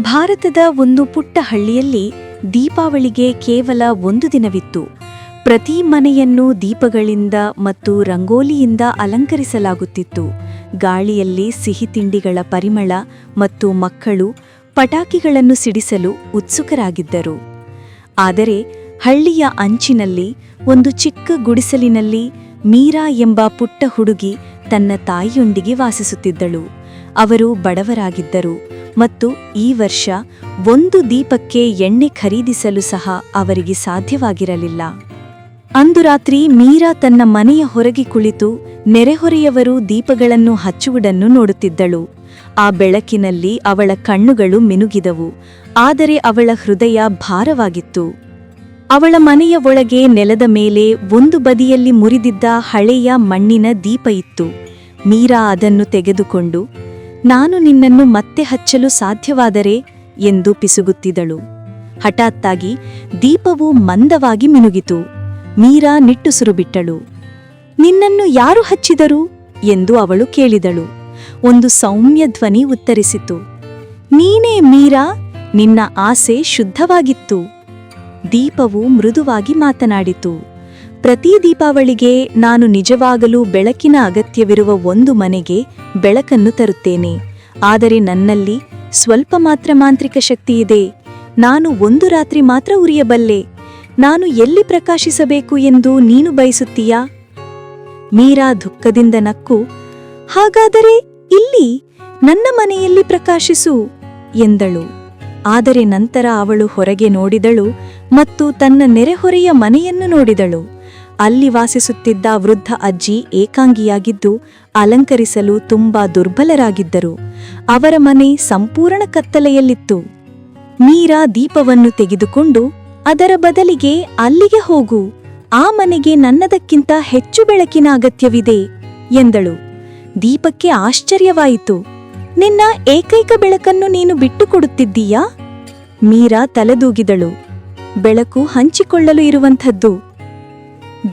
ಭಾರತದ ಒಂದು ಪುಟ್ಟ ಹಳ್ಳಿಯಲ್ಲಿ ದೀಪಾವಳಿಗೆ ಕೇವಲ ಒಂದು ದಿನವಿತ್ತು. ಪ್ರತಿ ಮನೆಯನ್ನು ದೀಪಗಳಿಂದ ಮತ್ತು ರಂಗೋಲಿಯಿಂದ ಅಲಂಕರಿಸಲಾಗುತ್ತಿತ್ತು. ಗಾಳಿಯಲ್ಲಿ ಸಿಹಿ ತಿಂಡಿಗಳ ಪರಿಮಳ ಮತ್ತು ಮಕ್ಕಳು ಪಟಾಕಿಗಳನ್ನು ಸಿಡಿಸಲು ಉತ್ಸುಕರಾಗಿದ್ದರು. ಆದರೆ ಹಳ್ಳಿಯ ಅಂಚಿನಲ್ಲಿ ಒಂದು ಚಿಕ್ಕ ಗುಡಿಸಲಿನಲ್ಲಿ ಮೀರಾ ಎಂಬ ಪುಟ್ಟ ಹುಡುಗಿ ತನ್ನ ತಾಯಿಯೊಂದಿಗೆ ವಾಸಿಸುತ್ತಿದ್ದಳು. ಅವರು ಬಡವರಾಗಿದ್ದರು ಮತ್ತು ಈ ವರ್ಷ ಒಂದು ದೀಪಕ್ಕೆ ಎಣ್ಣೆ ಖರೀದಿಸಲು ಸಹ ಅವರಿಗೆ ಸಾಧ್ಯವಾಗಿರಲಿಲ್ಲ. ಅಂದು ರಾತ್ರಿ ಮೀರಾ ತನ್ನ ಮನೆಯ ಹೊರಗೆ ಕುಳಿತು ನೆರೆಹೊರೆಯವರು ದೀಪಗಳನ್ನು ಹಚ್ಚುವುದನ್ನು ನೋಡುತ್ತಿದ್ದಳು. ಆ ಬೆಳಕಿನಲ್ಲಿ ಅವಳ ಕಣ್ಣುಗಳು ಮಿನುಗಿದವು, ಆದರೆ ಅವಳ ಹೃದಯ ಭಾರವಾಗಿತ್ತು. ಅವಳ ಮನೆಯ ಒಳಗೆ ನೆಲದ ಮೇಲೆ ಒಂದು ಬದಿಯಲ್ಲಿ ಮುರಿದಿದ್ದ ಹಳೆಯ ಮಣ್ಣಿನ ದೀಪ ಇತ್ತು. ಮೀರಾ ಅದನ್ನು ತೆಗೆದುಕೊಂಡು, ನಾನು ನಿನ್ನನ್ನು ಮತ್ತೆ ಹಚ್ಚಲು ಸಾಧ್ಯವಾದರೆ ಎಂದು ಪಿಸುಗುತ್ತಿದ್ದಳು. ಹಠಾತ್ತಾಗಿ ದೀಪವು ಮಂದವಾಗಿ ಮಿನುಗಿತು. ಮೀರಾ ನಿಟ್ಟುಸಿರು ಬಿಟ್ಟಳು. ನಿನ್ನನ್ನು ಯಾರು ಹಚ್ಚಿದರು ಎಂದು ಅವಳು ಕೇಳಿದಳು. ಒಂದು ಸೌಮ್ಯ ಧ್ವನಿ ಉತ್ತರಿಸಿತು, ನೀನೇ ಮೀರಾ, ನಿನ್ನ ಆಸೆ ಶುದ್ಧವಾಗಿತ್ತು. ದೀಪವು ಮೃದುವಾಗಿ ಮಾತನಾಡಿತು, ಪ್ರತಿ ದೀಪಾವಳಿಗೆ ನಾನು ನಿಜವಾಗಲೂ ಬೆಳಕಿನ ಅಗತ್ಯವಿರುವ ಒಂದು ಮನೆಗೆ ಬೆಳಕನ್ನು ತರುತ್ತೇನೆ. ಆದರೆ ನನ್ನಲ್ಲಿ ಸ್ವಲ್ಪ ಮಾತ್ರ ಮಾಂತ್ರಿಕ ಶಕ್ತಿಯಿದೆ. ನಾನು ಒಂದು ರಾತ್ರಿ ಮಾತ್ರ ಉರಿಯಬಲ್ಲೆ. ನಾನು ಎಲ್ಲಿ ಪ್ರಕಾಶಿಸಬೇಕು ಎಂದು ನೀನು ಬಯಸುತ್ತೀಯಾ? ಮೀರಾ ದುಃಖದಿಂದ ನಕ್ಕು, ಹಾಗಾದರೆ ಇಲ್ಲಿ ನನ್ನ ಮನೆಯಲ್ಲಿ ಪ್ರಕಾಶಿಸು ಎಂದಳು. ಆದರೆ ನಂತರ ಅವಳು ಹೊರಗೆ ನೋಡಿದಳು ಮತ್ತು ತನ್ನ ನೆರೆಹೊರೆಯ ಮನೆಯನ್ನು ನೋಡಿದಳು. ಅಲ್ಲಿ ವಾಸಿಸುತ್ತಿದ್ದ ವೃದ್ಧ ಅಜ್ಜಿ ಏಕಾಂಗಿಯಾಗಿದ್ದು ಅಲಂಕರಿಸಲು ತುಂಬಾ ದುರ್ಬಲರಾಗಿದ್ದರು. ಅವರ ಮನೆ ಸಂಪೂರ್ಣ ಕತ್ತಲೆಯಲ್ಲಿತ್ತು. ಮೀರಾ ದೀಪವನ್ನು ತೆಗೆದುಕೊಂಡು, ಅದರ ಬದಲಿಗೆ ಅಲ್ಲಿಗೆ ಹೋಗು, ಆ ಮನೆಗೆ ನನ್ನದಕ್ಕಿಂತ ಹೆಚ್ಚು ಬೆಳಕಿನ ಅಗತ್ಯವಿದೆ ಎಂದಳು. ದೀಪಕ್ಕೆ ಆಶ್ಚರ್ಯವಾಯಿತು. ನಿನ್ನ ಏಕೈಕ ಬೆಳಕನ್ನು ನೀನು ಬಿಟ್ಟುಕೊಡುತ್ತಿದ್ದೀಯಾ? ಮೀರಾ ತಲೆದೂಗಿದಳು. ಬೆಳಕು ಹಂಚಿಕೊಳ್ಳಲು ಇರುವಂಥದ್ದು.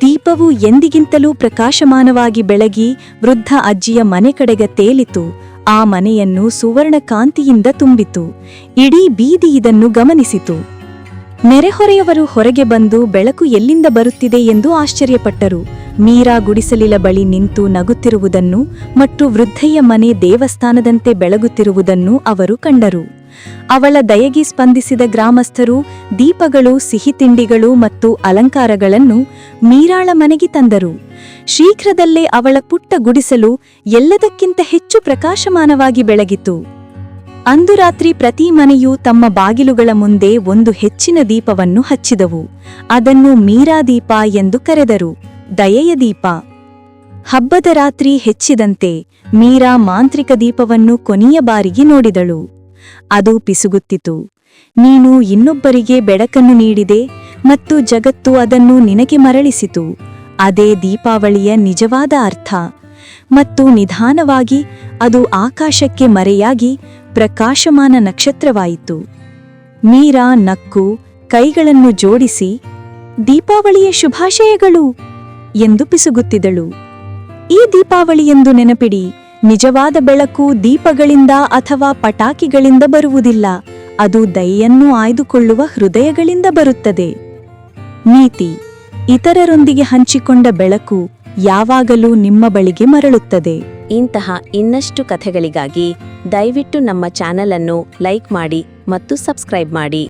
ದೀಪವು ಎಂದಿಗಿಂತಲೂ ಪ್ರಕಾಶಮಾನವಾಗಿ ಬೆಳಗಿ ವೃದ್ಧ ಅಜ್ಜಿಯ ಮನೆ ಕಡೆಗೆ ತೇಲಿತು. ಆ ಮನೆಯನ್ನು ಸುವರ್ಣ ಕಾಂತಿಯಿಂದ ತುಂಬಿತು. ಇಡೀ ಬೀದಿ ಇದನ್ನು ಗಮನಿಸಿತು. ನೆರೆಹೊರೆಯವರು ಹೊರಗೆ ಬಂದು ಬೆಳಕು ಎಲ್ಲಿಂದ ಬರುತ್ತಿದೆ ಎಂದು ಆಶ್ಚರ್ಯಪಟ್ಟರು. ಮೀರಾ ಗುಡಿಸಲಿನ ಬಳಿ ನಿಂತು ನಗುತ್ತಿರುವುದನ್ನು ಮತ್ತು ವೃದ್ಧೆಯ ಮನೆ ದೇವಸ್ಥಾನದಂತೆ ಬೆಳಗುತ್ತಿರುವುದನ್ನು ಅವರು ಕಂಡರು. ಅವಳ ದಯೆಗೆ ಸ್ಪಂದಿಸಿದ ಗ್ರಾಮಸ್ಥರು ದೀಪಗಳು, ಸಿಹಿ ತಿಂಡಿಗಳು ಮತ್ತು ಅಲಂಕಾರಗಳನ್ನು ಮೀರಾಳ ಮನೆಗೆ ತಂದರು. ಶೀಘ್ರದಲ್ಲೇ ಅವಳ ಪುಟ್ಟ ಗುಡಿಸಲು ಎಲ್ಲದಕ್ಕಿಂತ ಹೆಚ್ಚು ಪ್ರಕಾಶಮಾನವಾಗಿ ಬೆಳಗಿತು. ಅಂದು ರಾತ್ರಿ ಪ್ರತಿ ಮನೆಯೂ ತಮ್ಮ ಬಾಗಿಲುಗಳ ಮುಂದೆ ಒಂದು ಹೆಚ್ಚಿನ ದೀಪವನ್ನು ಹಚ್ಚಿದವು. ಅದನ್ನು ಮೀರಾ ದೀಪ ಎಂದು ಕರೆದರು, ದಯೆಯ ದೀಪ. ಹಬ್ಬದ ರಾತ್ರಿ ಹೆಚ್ಚಿದಂತೆ ಮೀರಾ ಮಾಂತ್ರಿಕ ದೀಪವನ್ನು ಕೊನೆಯ ಬಾರಿಗೆ ನೋಡಿದಳು. ಅದು ಪಿಸುಗುತ್ತಿತು, ನೀನು ಇನ್ನೊಬ್ಬರಿಗೆ ಬೆಳಕನ್ನು ನೀಡಿದೆ ಮತ್ತು ಜಗತ್ತು ಅದನ್ನು ನಿನಗೆ ಮರಳಿಸಿತು. ಅದೇ ದೀಪಾವಳಿಯ ನಿಜವಾದ ಅರ್ಥ. ಮತ್ತು ನಿಧಾನವಾಗಿ ಅದು ಆಕಾಶಕ್ಕೆ ಮರೆಯಾಗಿ ಪ್ರಕಾಶಮಾನ ನಕ್ಷತ್ರವಾಯಿತು. ಮೀರಾ ನಕ್ಕು ಕೈಗಳನ್ನು ಜೋಡಿಸಿ, ದೀಪಾವಳಿಯ ಶುಭಾಶಯಗಳು ಎಂದು ಪಿಸುಗುತ್ತಿದ್ದಳು. ಈ ದೀಪಾವಳಿಯೆಂದು ನೆನಪಿಡಿ, ನಿಜವಾದ ಬೆಳಕು ದೀಪಗಳಿಂದ ಅಥವಾ ಪಟಾಕಿಗಳಿಂದ ಬರುವುದಿಲ್ಲ, ಅದು ದಯೆಯನ್ನು ಆಯ್ದುಕೊಳ್ಳುವ ಹೃದಯಗಳಿಂದ ಬರುತ್ತದೆ. ನೀತಿ: ಇತರರೊಂದಿಗೆ ಹಂಚಿಕೊಂಡ ಬೆಳಕು ಯಾವಾಗಲೂ ನಿಮ್ಮ ಬಳಿಗೆ ಮರಳುತ್ತದೆ. ಇಂತಹ ಇನ್ನಷ್ಟು ಕಥೆಗಳಿಗಾಗಿ ದಯವಿಟ್ಟು ನಮ್ಮ ಚಾನೆಲ್ ಅನ್ನು ಲೈಕ್ ಮಾಡಿ ಮತ್ತು ಸಬ್ಸ್ಕ್ರೈಬ್ ಮಾಡಿ.